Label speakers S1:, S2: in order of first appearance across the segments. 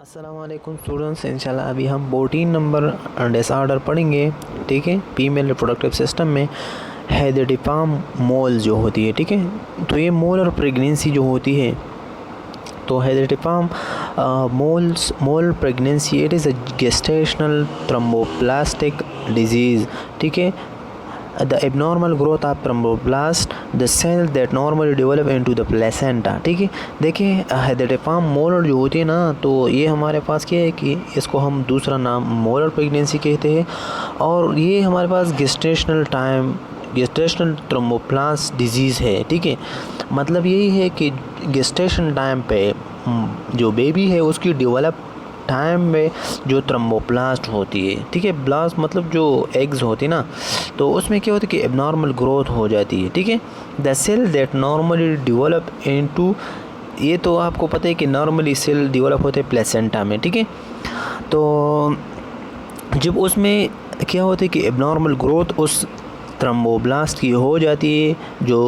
S1: अस्सलामुअलैकुम स्टूडेंट्स, इंशाल्लाह अभी हम 14 नंबर डिसऑर्डर पढ़ेंगे। ठीक है, फीमेल रिप्रोडक्टिव सिस्टम में हेडेटिफार्म मोल जो होती है। ठीक है, तो ये मोल और प्रेगनेंसी जो होती है, तो hydatidiform mole pregnancy it is a gestational thromboplastic disease. ठीक है, the abnormal growth of thromboblast, the cell that normally develop into the placenta। ठीक है, देखिए हेडेटिफार्म मोलर जो होती है ना, तो ये हमारे पास क्या है कि इसको हम दूसरा नाम मोलर प्रेगनेंसी कहते हैं, और ये हमारे पास गेस्टेशनल थ्रोम्बोप्लास्ट डिजीज़ है। ठीक है, मतलब यही है कि गेस्टेशन टाइम पे जो बेबी है उसकी डेवलप टाइम में जो थ्रोम्बोप्लास्ट होती है। ठीक है, ब्लास्ट मतलब जो एग्स होती है ना, तो उसमें क्या होता है कि एबनॉर्मल ग्रोथ हो जाती है। ठीक है, the cell that normally develop into, ये तो आपको पता है कि नॉर्मली सेल डेवलप होते हैं प्लेसेंटा में। ठीक है, तो जब उसमें क्या होता है कि एबनॉर्मल ग्रोथ उस थ्रोम्बोब्लास्ट की हो जाती है, जो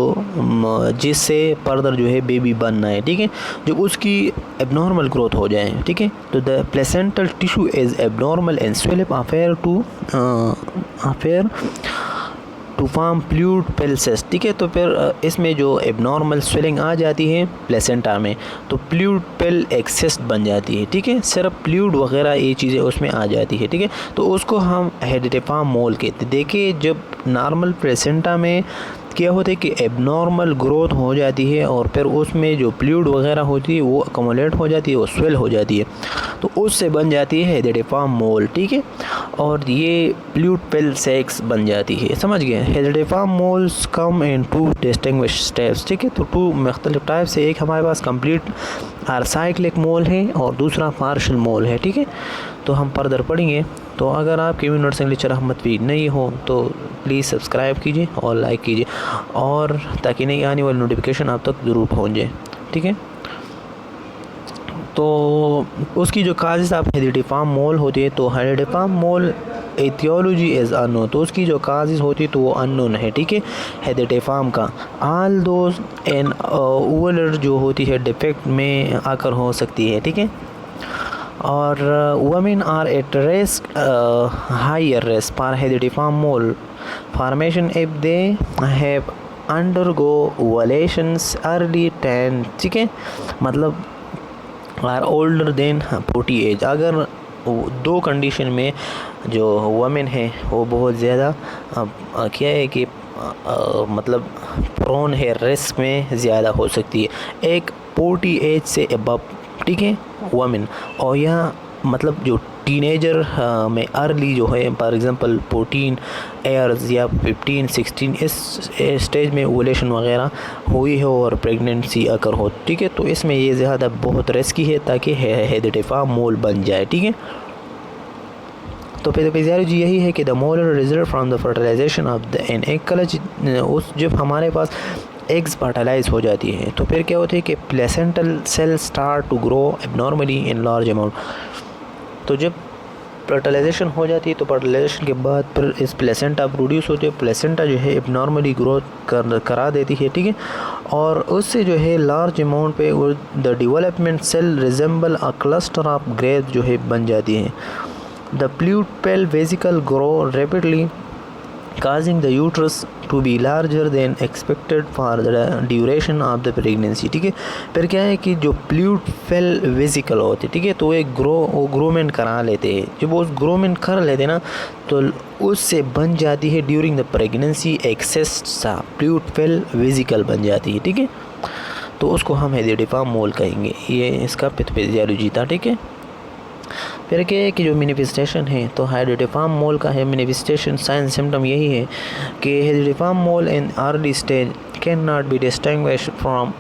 S1: जिससे फर्दर जो है बेबी बनना है। ठीक है, जब उसकी एबनॉर्मल ग्रोथ हो जाए, ठीक है, तो the placental tissue is abnormal and swell affair to form fluid places. ठीक है, तो फिर इसमें जो एबनॉर्मल स्वेलिंग आ जाती है प्लेसेंटा में, तो फ्लूइड पेल एक्सेस बन जाती है। ठीक है, सिर्फ फ्लूइड वगैरह ये चीज़ें उसमें आ जाती है। ठीक है, तो उसको हम हेडेटिफार्म मोल कहते हैं। देखिए, जब नॉर्मल प्लेसेंटा में क्या होता है कि एबनॉर्मल ग्रोथ हो जाती है, और फिर उसमें जो फ्लूइड वगैरह होती है वो अकोमोलेट हो जाती है, वो स्वेल हो जाती है, तो उससे बन जाती है हेडेटिफार्म मोल। ठीक है, और ये फ्लूइड पेल सेक्स बन जाती है। समझ गए? Hydatidiform moles come in two distinguish steps. ठीक है, तो टू मुख्तलिफ टाइप से, एक हमारे पास कंप्लीट साइक्लिक मोल है और दूसरा पार्शल मोल है। ठीक है, तो हम फर्दर पढ़ेंगे। तो अगर आपके यूनिवर्सल लेक्चर अहमद फीड नहीं हो तो प्लीज़ सब्सक्राइब कीजिए और लाइक कीजिए, और ताकि नई आने वाली नोटिफिकेशन आप तक ज़रूर पहुँच जाए। ठीक है, तो उसकी जो काजेज़ आप हेडेटिफार्म मोल होती है, तो हेडेटिफार्म मोल एथियोलॉजी इज़ अननोन, तो उसकी जो काजेज़ होती है तो वो अननोन है। ठीक है, हेडेटिफार्म का ऑल दोज एंड ओवलर जो होती है डिफेक्ट में आकर हो सकती है। ठीक है, और women are at risk, higher risk for hydatidiform mole formation if they have undergo ovulations early 10। ठीक है, मतलब आर ओल्डर देन 40 एज। अगर दो कंडीशन में जो वमेन है वो बहुत ज़्यादा क्या है कि मतलब प्रोन है, रिस्क में ज़्यादा हो सकती है, एक 40 एज से अबव। ठीक है, वमेन, और यहाँ मतलब जो टीनेजर में अर्ली जो है, फॉर एग्ज़ाम्पल 14 ईयर्स या 15-16, इस स्टेज में ओवुलेशन वगैरह हुई हो और प्रेगनेंसी अगर हो। ठीक है, तो इसमें ये ज़्यादा बहुत रिस्की है ताकि हेडेटिफार्म मोल बन जाए। ठीक है, तो फिजियोलॉजी यही है कि the molar result from the fertilization of the an egg clutch, उस जब हमारे पास एग्स फर्टिलाइज हो जाती है तो फिर क्या होता है कि placental cell start to grow abnormally in large amount. तो जब फर्टिलाइजेशन हो जाती है तो फर्टिलाइजेशन के बाद फिर इस प्लेसेंटा प्रोड्यूस होती है, प्लेसेंटा जो है एबनॉर्मली ग्रोथ करा देती है। ठीक है, और उससे जो है लार्ज अमाउंट पे the development cell resemble a cluster of grapes जो है बन जाती है। The fluid pale vesicle grow rapidly causing the uterus to be larger than expected for the duration of the pregnancy। ठीक है, फिर क्या है कि जो फ्लूइड फेल वेसिकल होते, ठीक है, तो वो ग्रोमेंट करा लेते हैं। जब वो ग्रोमेंट कर लेते हैं ना, तो उससे बन जाती है ड्यूरिंग द प्रेगनेंसी एक्सेस सा फ्लूइड फेल वेसिकल बन जाती है। ठीक है, तो उसको हम हेडेटिफार्म मोल कहेंगे। ये इसका फिजियोलॉजी था। ठीक है, फिर क्या है कि जो मैनिफेस्टेशन है, तो हेडेटिफार्म मोल का है मैनिफेस्टेशन साइन सिम्टम यही है कि hydatidiform mole in early stage can not be distinguished from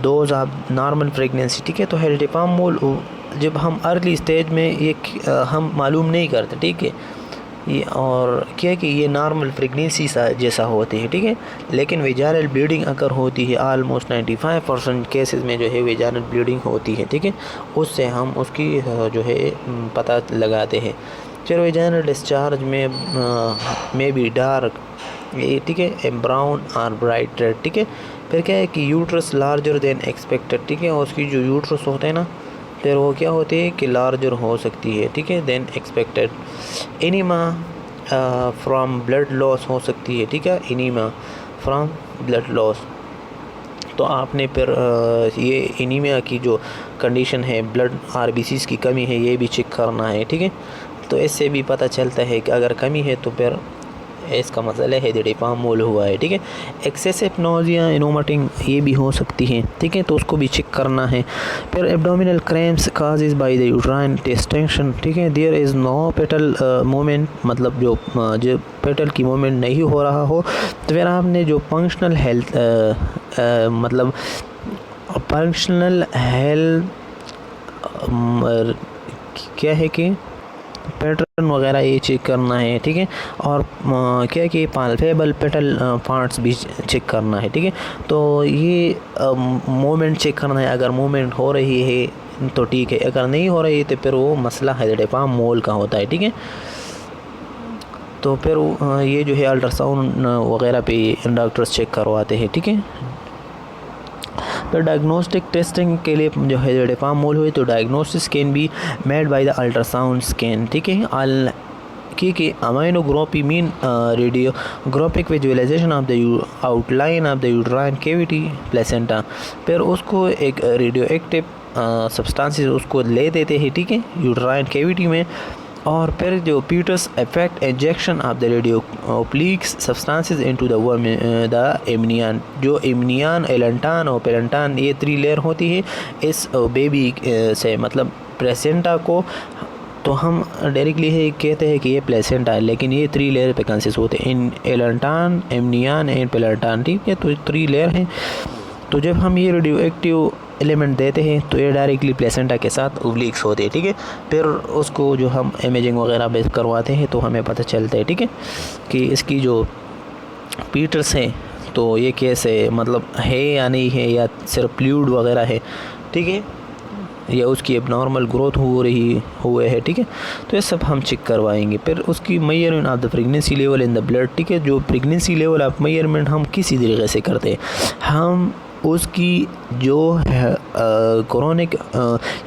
S1: those of normal pregnancy. ठीक है, तो हेडेटिफार्म मोल जब हम अर्ली स्टेज में ये हम मालूम नहीं करते। ठीक है, ये और क्या है कि ये नॉर्मल प्रेगनेंसी सा जैसा होती है। ठीक है, लेकिन वेजाइनल ब्लीडिंग अगर होती है, आलमोस्ट 95% केसेस में जो है वेजाइनल ब्लीडिंग होती है। ठीक है, उससे हम उसकी जो है पता लगाते हैं। फिर वेजाइनल डिस्चार्ज में भी डार्क, ठीक है, ब्राउन और ब्राइट रेड। ठीक है, फिर क्या है कि यूट्रस लार्जर देन एक्सपेक्टेड। ठीक है, और उसकी जो यूट्रस होता है ना, फिर वो क्या होती है कि लार्जर हो सकती है, ठीक है, then expected. Enema from blood loss हो सकती है, ठीक है, एनीमा फ्रॉम ब्लड लॉस। तो आपने फिर ये एनीमिया की जो कंडीशन है, ब्लड आरबीसीज की कमी है, ये भी चेक करना है, ठीक है। तो इससे भी पता चलता है कि अगर कमी है तो फिर इसका मसला है डिपाम मोल हुआ है, ठीक है। एक्सेसिव नोजिया इनोमटिंग ये भी हो सकती है, ठीक है, तो उसको भी चेक करना है। फिर abdominal cramps causes by the uterine distension, ठीक है, there is no fetal movement, मतलब जो पेटल की मूवमेंट नहीं हो रहा हो, तो फिर आपने जो फंक्शनल हेल्थ मतलब फंक्शनल हेल्थ क्या है कि पैटर्न वगैरह ये चेक करना है, ठीक है। और क्या कि पाल्पेबल पेटल पार्ट्स भी चेक करना है, ठीक है। तो ये मूवमेंट चेक करना है, अगर मूवमेंट हो रही है तो ठीक है, अगर नहीं हो रही है तो फिर वो मसला डिपाम मोल का होता है, ठीक है। तो फिर ये जो है अल्ट्रासाउंड वगैरह पे डॉक्टर्स चेक करवाते हैं, ठीक है। तो डायग्नोस्टिक टेस्टिंग के लिए जो है डिपाम मोल हुई तो diagnosis can be made by the ultrasound scan, ठीक है। क्योंकि amniography mean radiographic visualisation of the outline of the uterine cavity placenta. फिर उसको एक रेडियो एक्टिव सब्सटेंसेस उसको ले देते हैं, ठीक है, यूट्राइन कैविटी में। और फिर जो Peters effect injection of the radio opaque substances into the amnion, जो एमनियन एलेंटान और पेलेंटान ये 3 लेयर होती है इस बेबी से, मतलब प्लेसेंटा को। तो हम डायरेक्टली है कहते हैं कि ये प्लेसेंटा है, लेकिन ये 3 लेयर पे कंसिस्ट होते हैं, इन एलेंटान, एमनियन एंड पेलेंटान, ठीक है। तो 3 लेयर हैं। तो जब हम ये रेडियो एक्टिव एलिमेंट देते हैं तो ये डायरेक्टली प्लेसेंटा के साथ ओब्लिक्स होते हैं, ठीक है। फिर उसको जो हम इमेजिंग वगैरह बेस करवाते हैं तो हमें पता चलता है, ठीक है, कि इसकी जो पीटर्स हैं तो ये कैसे मतलब है या नहीं है, या सिर्फ फ्लूइड वगैरह है, ठीक है, या उसकी एबनॉर्मल ग्रोथ हो रही हुए है, ठीक है। तो ये सब हम चेक करवाएंगे। फिर उसकी measurement of the pregnancy level in the blood, ठीक है। जो प्रेगनेंसी लेवल ऑफ मेजरमेंट हम किसी तरीके से करते हैं, हम उसकी जो है chronic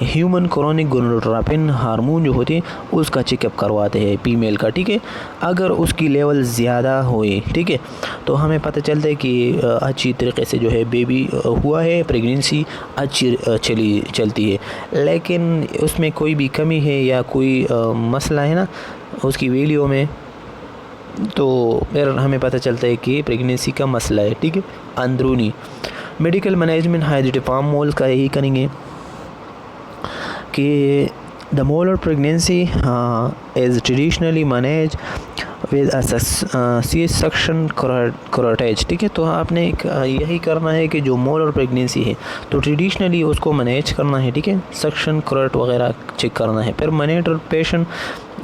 S1: human chronic gonadotropin hormone जो होती है उसका चेकअप करवाते हैं फीमेल का, ठीक है। अगर उसकी लेवल ज़्यादा हुई, ठीक है, तो हमें पता चलता है कि अच्छी तरीके से जो है बेबी हुआ है, प्रेगनेंसी अच्छी चलती है। लेकिन उसमें कोई भी कमी है या कोई मसला है ना उसकी वैल्यू में, तो फिर हमें पता चलता है कि प्रेगनेंसी का मसला है, ठीक है। अंदरूनी मेडिकल मैनेजमेंट डिपाम मोल का यही करेंगे कि the molar pregnancy is traditionally manage with C suction curettage, ठीक है। तो आपने यही करना है कि जो मोलर प्रेगनेंसी है तो ट्रेडिशनली उसको मैनेज करना है, ठीक है, सक्शन करोट वगैरह चेक करना है। फिर monitor patient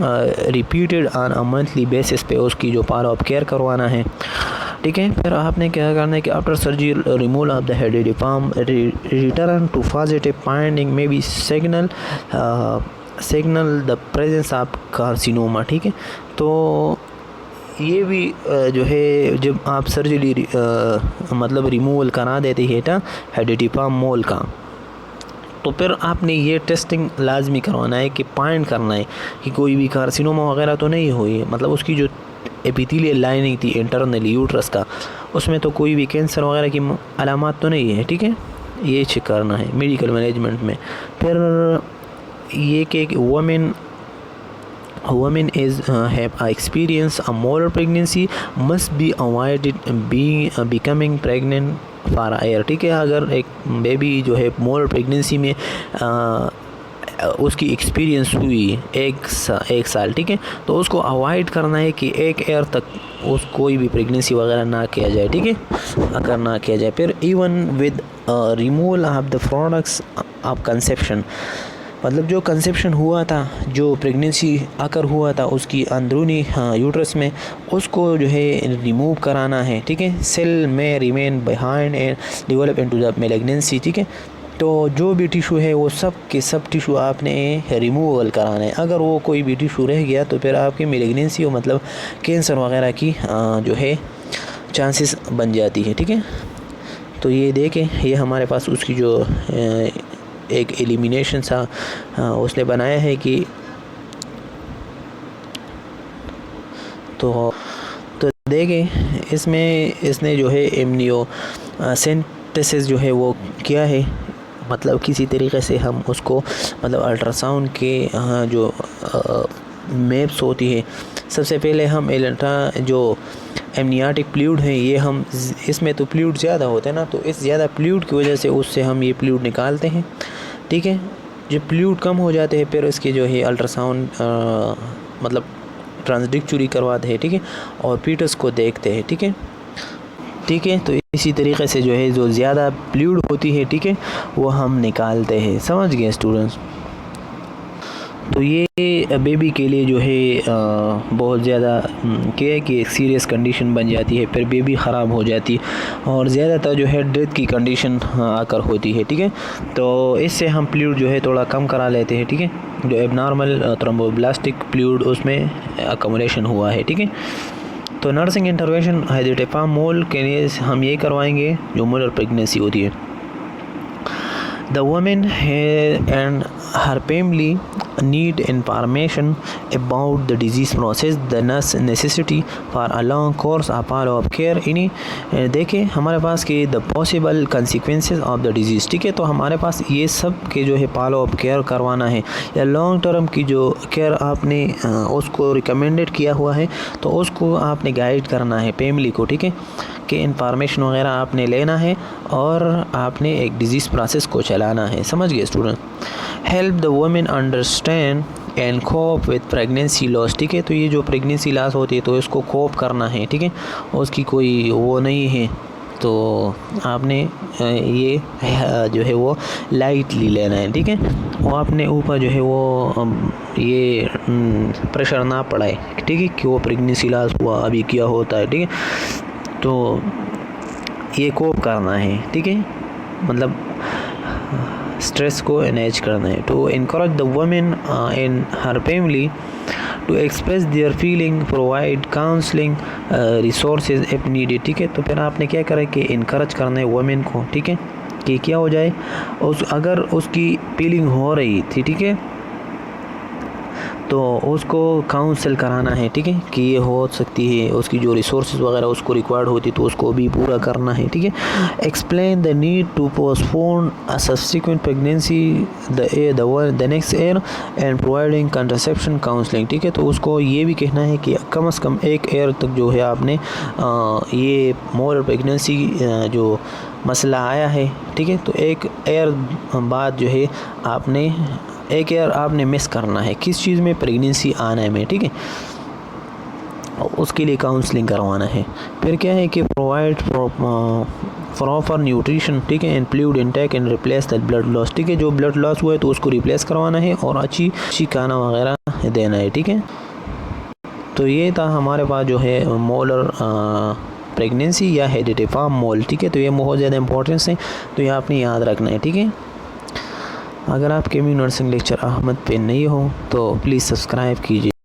S1: repeated on a monthly basis पे उसकी जो फॉलो अप केयर करवाना है, ठीक है। फिर आपने क्या करना है कि after surgery removal of the hydatidiform return to positive finding may be signal the presence of carcinoma, ठीक है। तो ये भी जो है जब आप सर्जरी मतलब रिमूवल करा देते हैं हेड डिपाम मोल का, तो फिर आपने ये टेस्टिंग लाजमी करवाना है कि पॉइंट करना है कि कोई भी कार्सिनोमा वगैरह तो नहीं हुई है, मतलब उसकी जो एपिथेलियल लाइनिंग थी इंटरनली यूट्रस का उसमें तो कोई भी कैंसर वगैरह की अलामत तो नहीं है, ठीक है। ये चेक करना है मेडिकल मैनेजमेंट में। फिर ये कि women is have experienced a molar pregnancy must be avoided becoming pregnant for a year, ठीक है। अगर एक बेबी जो है मोलर प्रेगनेंसी में उसकी एक्सपीरियंस हुई एक साल, ठीक है, तो उसको अवॉइड करना है कि 1 ईयर तक कोई भी प्रेगनेंसी वगैरह ना किया जाए, ठीक है, अगर ना किया जाए। फिर even with removal of the products of conception, मतलब जो कंसेप्शन हुआ था, जो प्रेगनेंसी आकर हुआ था उसकी अंदरूनी यूट्रस में, उसको जो है रिमूव कराना है, ठीक है। सेल में remain behind and develop into the malignancy, ठीक है। तो जो भी टिशू है वो सब के सब टिशू आपने रिमूवल कराना है। अगर वो कोई भी टिशू रह गया तो फिर आपकी मैलिग्नेंसी हो मतलब कैंसर वगैरह की जो है चांसेस बन जाती है, ठीक है। तो ये देखें, ये हमारे पास उसकी जो एक एलिमिनेशन सा उसने बनाया है कि तो देखें इसमें इसने जो है एमनियो सिंथेसिस जो है वो किया है, मतलब किसी तरीके से हम उसको मतलब अल्ट्रासाउंड के जो मैप्स होती है, सबसे पहले हम जो एमनियाटिक फ्लूइड है ये हम इसमें तो फ्लूइड ज़्यादा होते हैं ना, तो इस ज़्यादा फ्लूइड की वजह से उससे हम ये फ्लूइड निकालते हैं, ठीक है। जब फ्लूइड कम हो जाते हैं फिर इसकी जो है अल्ट्रासाउंड मतलब ट्रांसडिक्चुरी करवाते हैं, ठीक है, और फीटस को देखते हैं, ठीक है। तो इसी तरीके से जो है जो ज़्यादा फ्लूइड होती है, ठीक है, वो हम निकालते हैं। समझ गए स्टूडेंट्स? तो ये बेबी के लिए जो है बहुत ज़्यादा क्या है कि एक सीरियस कंडीशन बन जाती है, फिर बेबी ख़राब हो जाती है और ज़्यादातर जो है डेथ की कंडीशन आकर होती है, ठीक है। तो इससे हम फ्लूइड जो है थोड़ा कम करा लेते हैं, ठीक है, जो एबनॉर्मल थ्रोम्बोब्लास्टिक फ्लूइड उसमें अकोमोडेशन हुआ है, ठीक है। तो नर्सिंग इंटरवेंशन हाइड्रोटेफामोल के लिए हम ये करवाएंगे जो मोलर प्रेगनेंसी होती है। The woman and her family need information about the disease process, the necessity for a long course of follow-up care। इन्हीं देखें हमारे पास कि the possible consequences of the disease, ठीक है। तो हमारे पास ये सब के जो है फॉलो अप केयर करवाना है या लॉन्ग टर्म की जो केयर आपने उसको रिकमेंडेड किया हुआ है तो उसको आपने गाइड करना है फैमिली को, ठीक है, कि इंफॉर्मेशन वगैरह आपने लेना है और आपने एक डिजीज़ प्रोसेस को चलाना है। समझ गए student? Help the women understand and cope with pregnancy loss, ठीक है। तो ये जो प्रेगनेंसी लॉस होती है तो इसको कोप करना है, ठीक है, उसकी कोई वो नहीं है, तो आपने ये जो है वो लाइटली लेना है, ठीक है। वो अपने ऊपर जो है वो ये प्रेशर ना पड़ाए, ठीक है, कि वो प्रेगनेंसी लॉस हुआ अभी क्या होता है, ठीक है। तो ये कोप करना है, ठीक है, मतलब स्ट्रेस को मैनेज करना है। To encourage the women in her family to express their feeling, provide counselling resources if needed, ठीक है। तो फिर आपने क्या करें कि इनकरेज करना है वुमेन को, ठीक है, कि क्या हो जाए अगर उसकी फीलिंग हो रही थी, ठीक है, तो उसको काउंसल कराना है, ठीक है, कि ये हो सकती है, उसकी जो रिसोर्सेज वगैरह उसको रिक्वायर्ड होती तो उसको भी पूरा करना है, ठीक है। Explain the need to postpone a subsequent pregnancy the next year and providing contraception counselling, ठीक है। तो उसको ये भी कहना है कि कम से कम एक ईयर तक जो है आपने ये मोर प्रेगनेंसी जो मसला आया है, ठीक है, तो एक ईयर बाद जो है आपने एक ईयर आपने मिस करना है किस चीज़ में, प्रेगनेंसी आने में, ठीक है, उसके लिए काउंसलिंग करवाना है। फिर क्या है कि प्रोवाइड प्रॉपर न्यूट्रिशन, ठीक है, and fluid intake and replace the blood loss, ठीक है, जो ब्लड लॉस हुआ है तो उसको रिप्लेस करवाना है और अच्छी खाना वगैरह देना है, ठीक है। तो ये था हमारे पास जो है मोलर प्रेगनेंसी या हेरिडिटिफार्मोल, ठीक है। तो ये बहुत ज़्यादा इंपॉर्टेंस है, तो ये आपने याद रखना है, ठीक है। अगर आप केमी नर्सिंग लेक्चर अहमद पे नहीं हो तो प्लीज़ सब्सक्राइब कीजिए।